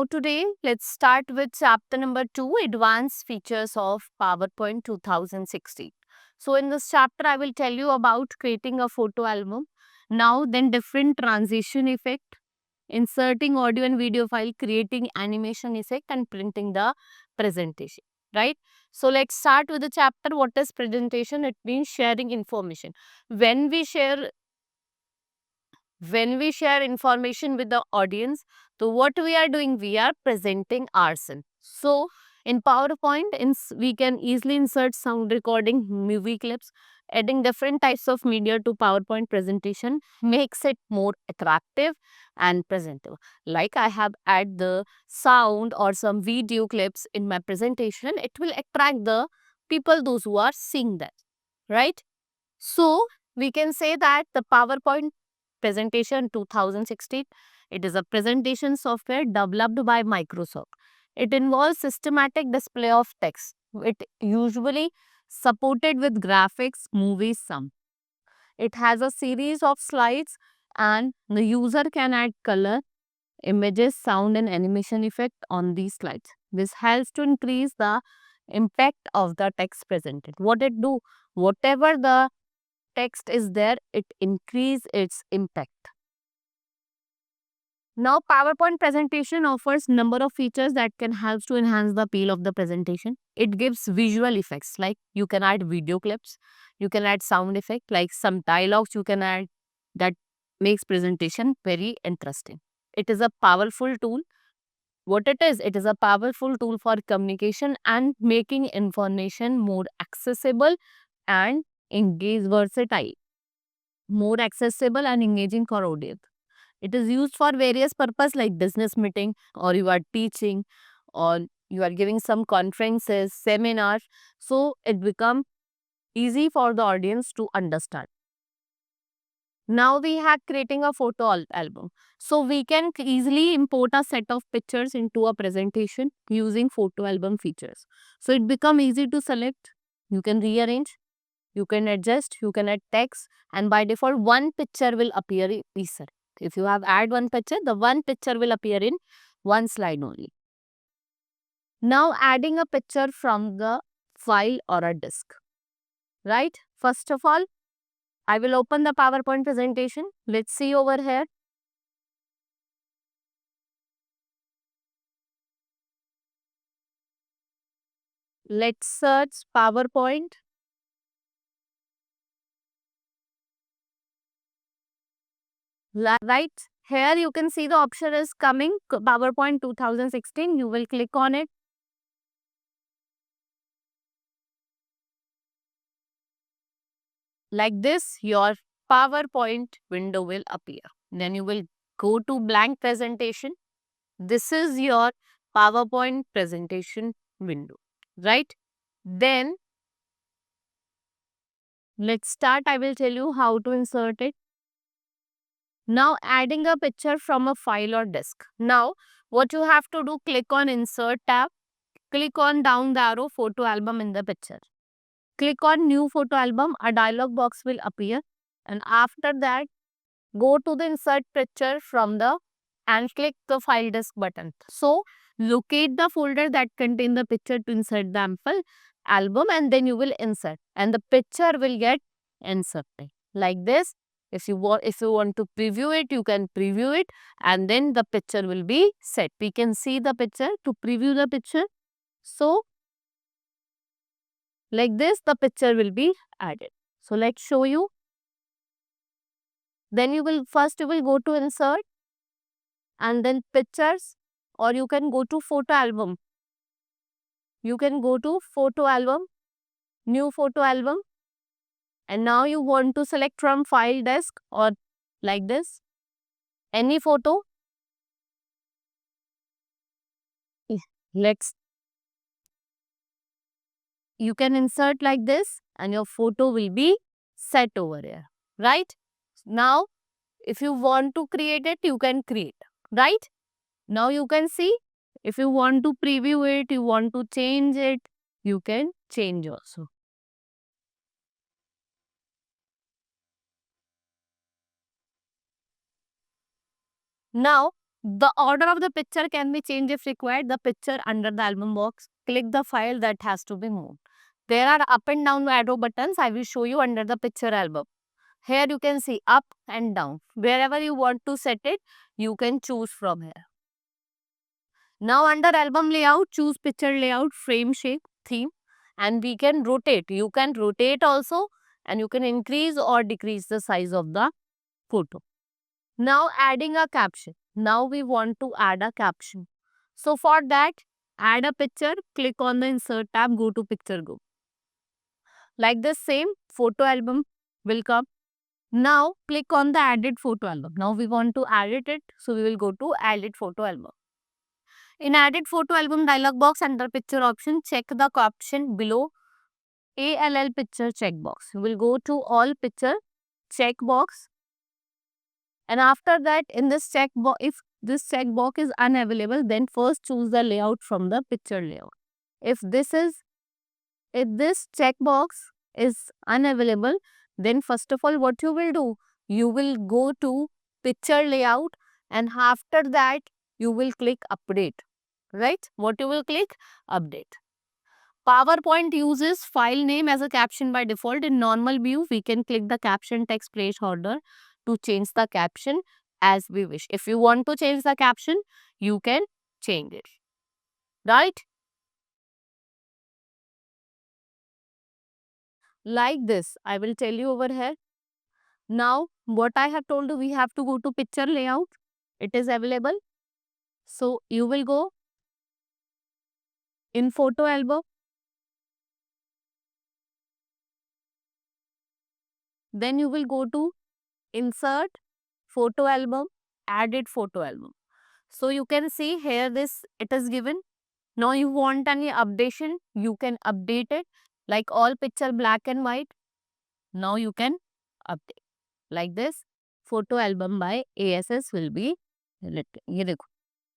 Now today, let's start with chapter number 2, Advanced Features of PowerPoint 2016. So in this chapter, I will tell you about creating a photo album. Now then different transition effect, inserting audio and video file, creating animation effect and printing the presentation, right? So let's start with the chapter. What is presentation? It means sharing information. When we share information with the audience, so what we are doing, we are presenting ourselves. So in PowerPoint, we can easily insert sound recording, movie clips. Adding different types of media to PowerPoint presentation makes it more attractive and presentable. Like I have add the sound or some video clips in my presentation, it will attract the people, those who are seeing that, right? So we can say that the PowerPoint presentation 2016, it is a presentation software developed by Microsoft. It involves systematic display of text. It usually supported with graphics, movies, some. It has a series of slides and the user can add color, images, sound and animation effect on these slides. This helps to increase the impact of the text presented. What it do? Whatever the text is there, it increase its impact. Now, PowerPoint presentation offers number of features that can help to enhance the appeal of the presentation. It gives visual effects like you can add video clips, you can add sound effect like some dialogues you can add that makes presentation very interesting. It is a powerful tool. What it is a powerful tool for communication and making information more accessible and versatile, more accessible and engaging for audience. It is used for various purpose like business meeting or you are teaching or you are giving some conferences, seminars. So it become easy for the audience to understand. Now we have creating a photo album. So we can easily import a set of pictures into a presentation using photo album features. So it become easy to select. You can rearrange, you can adjust, you can add text and by default one picture will appear in each set. If you have add one picture, the one picture will appear in one slide only. Now adding a picture from the file or a disk, right? First of all, I will open the PowerPoint presentation. Let's see over here. Let's search PowerPoint. Right here you can see the option is coming PowerPoint 2016. You will click on it. Like this, your PowerPoint window will appear. Then you will go to blank presentation. This is your PowerPoint presentation window, right? Then let's start. I will tell you how to insert it. Now adding a picture from a file or disk. Now what you have to do, click on insert tab. Click on down the arrow photo album in the picture. Click on new photo album. A dialog box will appear. And after that, go to the insert picture from the and click the file disk button. So locate the folder that contain the picture to insert the ample album and then you will insert and the picture will get inserted like this. If you want to preview it, you can preview it and then the picture will be set. We can see the picture to preview the picture. So like this the picture will be added. So let's show you. Then you will go to insert and then pictures or you can go to photo album. You can go to photo album, new photo album and now you want to select from file disk or like this, any photo. Let's, you can insert like this and your photo will be set over here, right? Now, if you want to create it, you can create, right? Now you can see, if you want to preview it, you want to change it, you can change also. Now, The order of the picture can be changed if required. The picture under the album box. Click the file that has to be moved. There are up and down arrow buttons. I will show you under the picture album. Here you can see up and down. Wherever you want to set it, you can choose from here. Now under album layout, choose picture layout, frame shape, theme, and we can rotate. You can rotate also, and you can increase or decrease the size of the photo. Now adding a caption. Now we want to add a caption. So for that, add a picture, click on the insert tab, go to picture group. Like this same photo album will come. Now click on the added photo album. Now we want to edit it. So we will go to added photo album. In added photo album dialog box under picture option, check the caption below ALL picture checkbox. You will go to all picture checkbox. And after that, in this checkbox, if this checkbox is unavailable, then first choose the layout from the picture layout. If this checkbox is unavailable, then first of all, what you will do? You will go to picture layout, and after that, you will click update. Right? What you will click? Update. PowerPoint uses file name as a caption by default. In normal view, we can click the caption text placeholder to change the caption as we wish. If you want to change the caption, you can change it. Right? Like this, I will tell you over here. Now, what I have told you, we have to go to picture layout. It is available. So, you will go in photo album. Then you will go to insert photo album, added photo album. So you can see here it is given. Now you want any updation, you can update it. Like all picture black and white. Now you can update. Like this, photo album by ASS will be written. ये देखो.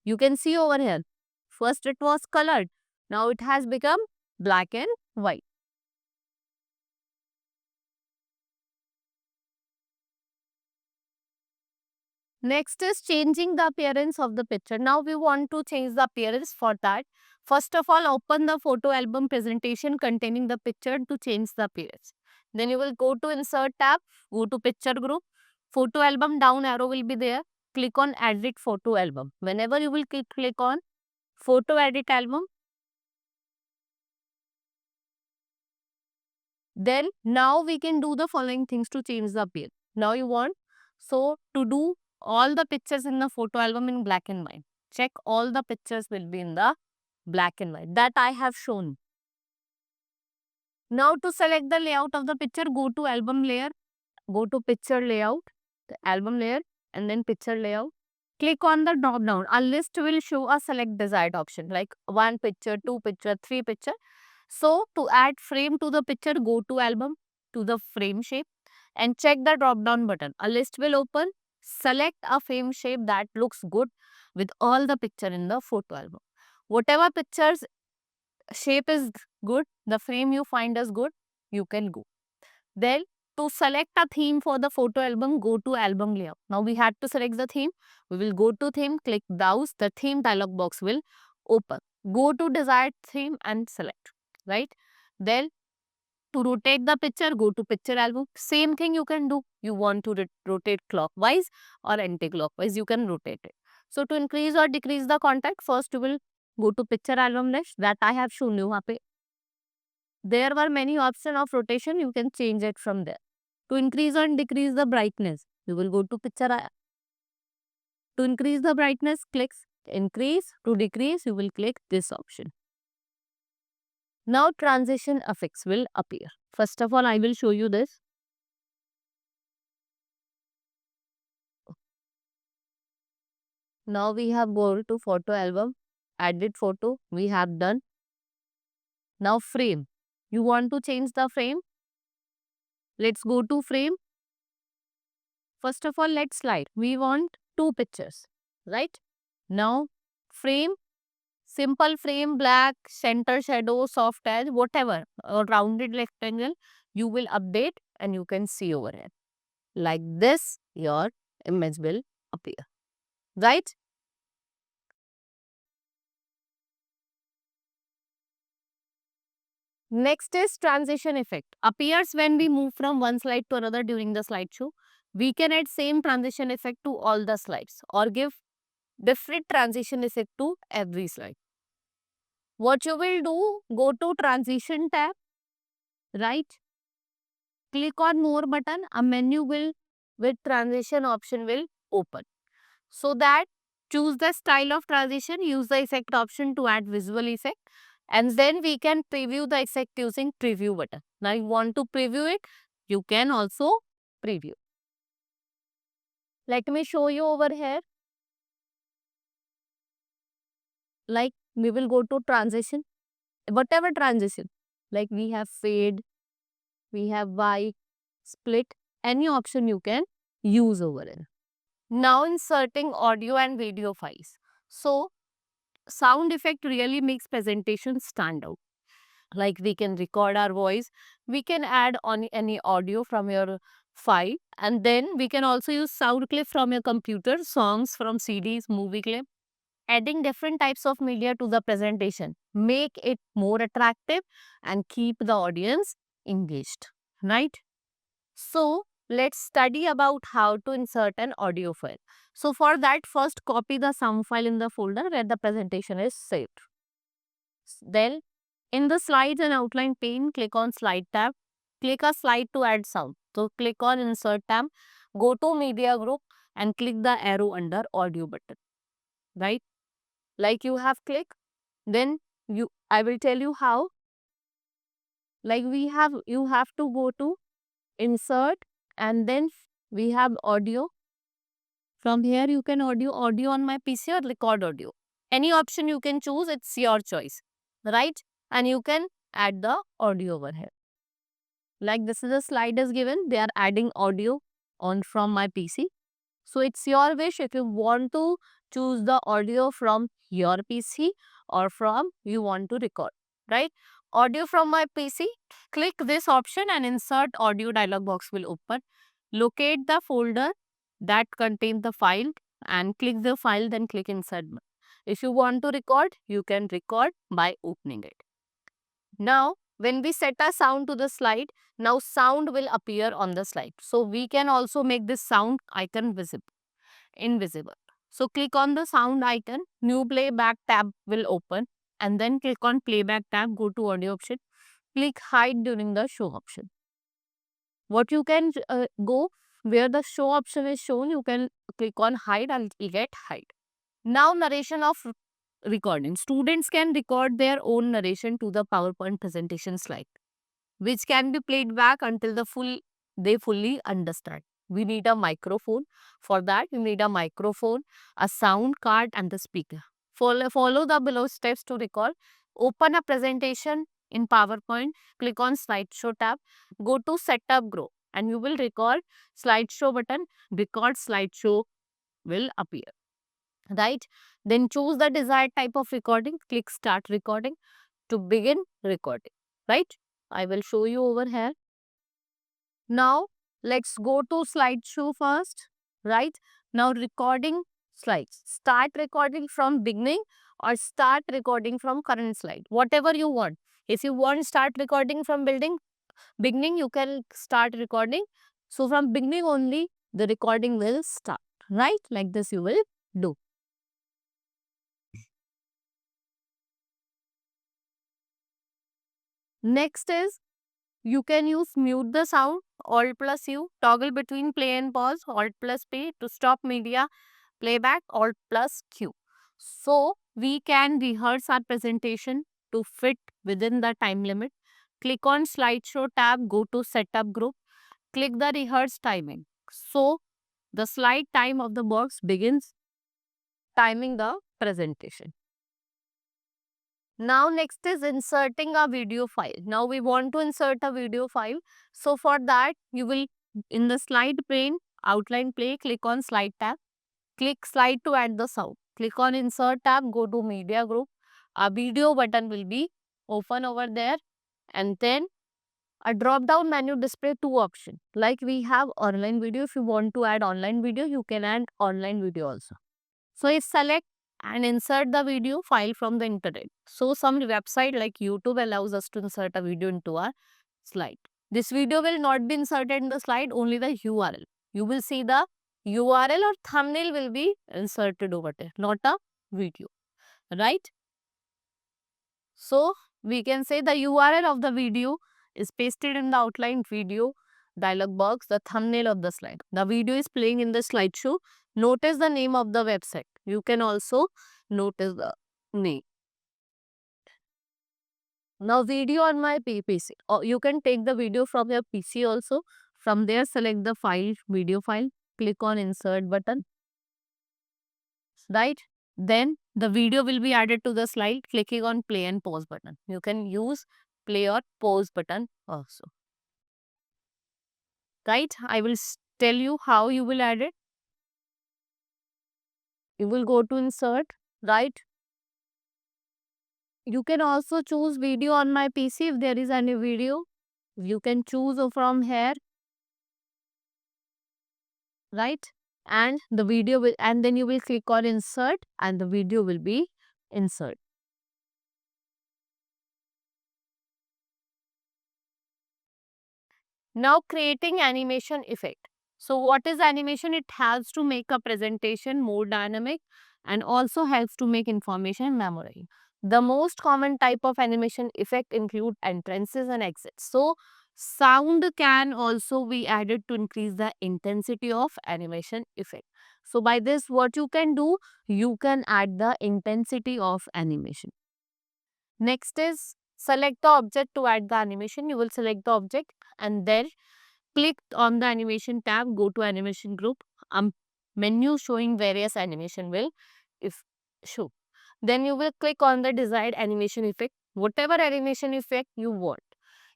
You can see over here. First it was colored. Now it has become black and white. Next is changing the appearance of the picture. Now we want to change the appearance. For that, first of all, open the photo album presentation containing the picture to change the appearance. Then you will go to insert tab, go to picture group, photo album down arrow will be there. Click on edit photo album. Whenever you will click on photo edit album, then now we can do the following things to change the appearance. Now you want, so to do all the pictures in the photo album in black and white. Check all the pictures will be in the black and white. That I have shown. Now to select the layout of the picture, go to album layer, go to picture layout, the album layer, and then picture layout. Click on the drop down. A list will show a select desired option like 1 picture, 2 picture, 3 picture. So to add frame to the picture, go to album, to the frame shape, and check the drop down button. A list will open. Select a frame shape that looks good with all the picture in the photo album. Whatever pictures shape is good, the frame you find is good, you can go. Then to select a theme for the photo album, go to album layout. Now we have to select the theme. We will go to theme, click browse. The theme dialog box will open. Go to desired theme and select. Right? Then to rotate the picture, go to picture album. Same thing you can do. You want to rotate clockwise or anti-clockwise, you can rotate it. So to increase or decrease the contact, first you will go to picture album list that I have shown you. There were many options of rotation, you can change it from there. To increase or decrease the brightness, you will go to picture. To increase the brightness, click increase. To decrease, you will click this option. Now transition effects will appear. First of all, I will show you this. Now we have gone to photo album, added photo, we have done. Now frame. You want to change the frame? Let's go to frame. First of all, let's slide. We want 2 pictures, right? Now frame, simple frame, black, center shadow, soft edge, whatever, or rounded rectangle, you will update and you can see over here. Like this, your image will appear, right? Next is transition effect. Appears when we move from one slide to another during the slideshow. We can add same transition effect to all the slides or give different transition effect to every slide. What you will do, go to transition tab, right? Click on more button, a menu will with transition option will open. So that choose the style of transition, use the effect option to add visual effect, and then we can preview the effect using preview button. Now you want to preview it, you can also preview. Let me show you over here. Like we will go to transition, whatever transition, like we have fade, we have Y, split, any option you can use over here. Now inserting audio and video files. So sound effect really makes presentation stand out. Like we can record our voice, we can add on any audio from your file, and then we can also use sound clip from your computer, songs from CDs, movie clip. Adding different types of media to the presentation make it more attractive and keep the audience engaged, right? So let's study about how to insert an audio file. So for that, first copy the sound file in the folder where the presentation is saved. Then in the slides and outline pane, click on slide tab. Click a slide to add sound. So click on insert tab, go to media group and click the arrow under audio button, right? Like you have clicked, then I will tell you how. Like you have to go to insert and then we have audio. From here you can audio on my PC or record audio. Any option you can choose, it's your choice, right? And you can add the audio over here. Like this is a slide is given, they are adding audio on from my PC. So it's your wish if you want to choose the audio from your PC or from you want to record, right? Audio from my PC, click this option and insert audio dialog box will open. Locate the folder that contains the file and click the file, then click insert button. If you want to record, you can record by opening it. Now, when we set a sound to the slide, now sound will appear on the slide. So we can also make this sound icon invisible. So click on the sound icon, new playback tab will open and then click on playback tab, go to audio option, click hide during the show option. What you can go where the show option is shown, you can click on hide and get hide. Now narration of recording. Students can record their own narration to the PowerPoint presentation slide, which can be played back until they fully understand. We need a microphone. For that, you need a microphone, a sound card, and the speaker. Follow the below steps to record. Open a presentation in PowerPoint. Click on Slideshow tab. Go to Setup Group, and you will record Slideshow button. Record Slideshow will appear. Right? Then choose the desired type of recording. Click Start Recording to begin recording. Right? I will show you over here. Now, let's go to slideshow first, right? Now, recording slides. Start recording from beginning or start recording from current slide, whatever you want. If you want start recording from beginning, you can start recording. So, from beginning only, the recording will start, right? Like this you will do. Next is you can use mute the sound, Alt plus U, toggle between play and pause, Alt plus P to stop media playback, Alt plus Q. So we can rehearse our presentation to fit within the time limit. Click on slideshow tab, go to setup group, click the rehearse timing. So the slide time of the box begins timing the presentation. Now next is inserting a video file. Now we want to insert a video file. So for that you will in the slide pane outline play, click on slide tab, click slide to add the sound. Click on insert tab, go to media group. A video button will be open over there and then a drop down menu display two options. Like we have online video. If you want to add online video, you can add online video also. So if select and insert the video file from the internet. So some website like YouTube allows us to insert a video into our slide. This video will not be inserted in the slide, only the URL. You will see the URL or thumbnail will be inserted over there, not a video, right? So we can say the URL of the video is pasted in the outline video dialog box, the thumbnail of the slide. The video is playing in the slideshow. Notice the name of the website. You can also notice the name. Now video on my PC. Or you can take the video from your PC also. From there select the file, video file. Click on insert button. Right? Then the video will be added to the slide. Clicking on play and pause button. You can use play or pause button also. Right? I will tell you how you will add it. You will go to insert, right? You can also choose video on my PC if there is any video. You can choose from here, right? And the video will, and then you will click on insert and the video will be insert. Now creating animation effect. So what is animation? It helps to make a presentation more dynamic and also helps to make information memorable. The most common type of animation effect include entrances and exits. So sound can also be added to increase the intensity of animation effect. So by this what you can do, you can add the intensity of animation. Next is select the object to add the animation. You will select the object and then click on the animation tab, go to animation group. Menu showing various animation will if show. Then you will click on the desired animation effect, whatever animation effect you want.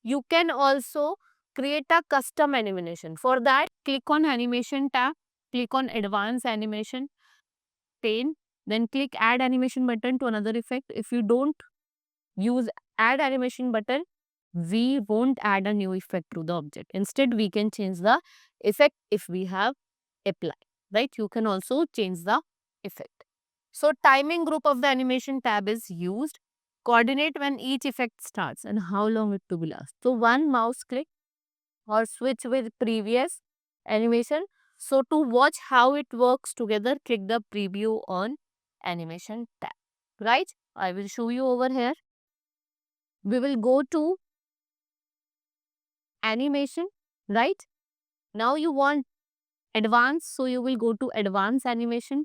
You can also create a custom animation. For that, click on animation tab, click on advanced animation pane, then click add animation button to another effect. If you don't use add animation button, we won't add a new effect to the object. Instead, we can change the effect if we have applied, right? You can also change the effect. So timing group of the animation tab is used. Coordinate when each effect starts and how long it to be last. So one mouse click or switch with previous animation. So to watch how it works together, click the preview on animation tab, right? I will show you over here. We will go to animation, right? Now you want advanced, so you will go to advanced animation.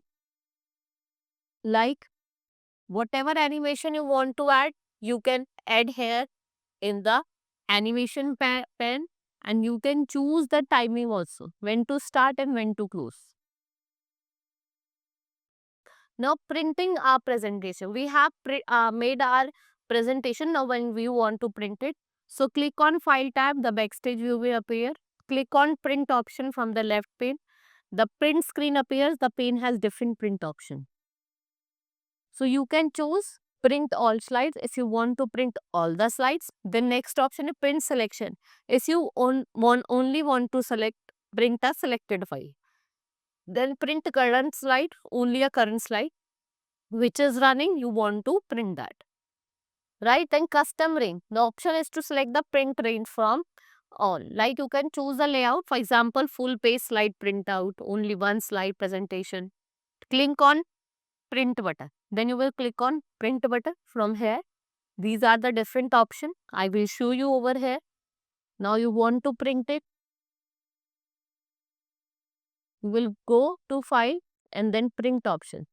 Like whatever animation you want to add, you can add here in the animation pen and you can choose the timing also, when to start and when to close. Now printing our presentation. We have made our presentation. Now when we want to print it, so click on file tab, the backstage view will appear. Click on print option from the left pane. The print screen appears. The pane has different print option. So you can choose print all slides if you want to print all the slides. The next option is print selection. If you only want to print a selected file. Then print current slide, only a current slide which is running, you want to print that. Right? Then custom range. The option is to select the print range from all. Like you can choose the layout. For example, full page slide printout, only one slide presentation. Click on print button. Then you will click on print button from here. These are the different options. I will show you over here. Now you want to print it. You will go to file and then print option.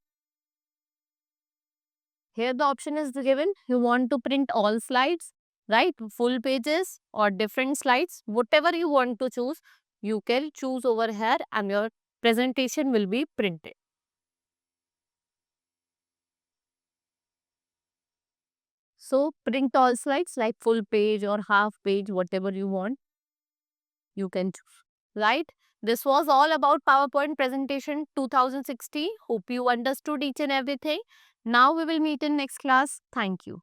Here the option is given. You want to print all slides, right? Full pages or different slides. Whatever you want to choose, you can choose over here and your presentation will be printed. So print all slides like full page or half page, whatever you want, you can choose, right? This was all about PowerPoint presentation 2016. Hope you understood each and everything. Now we will meet in next class. Thank you.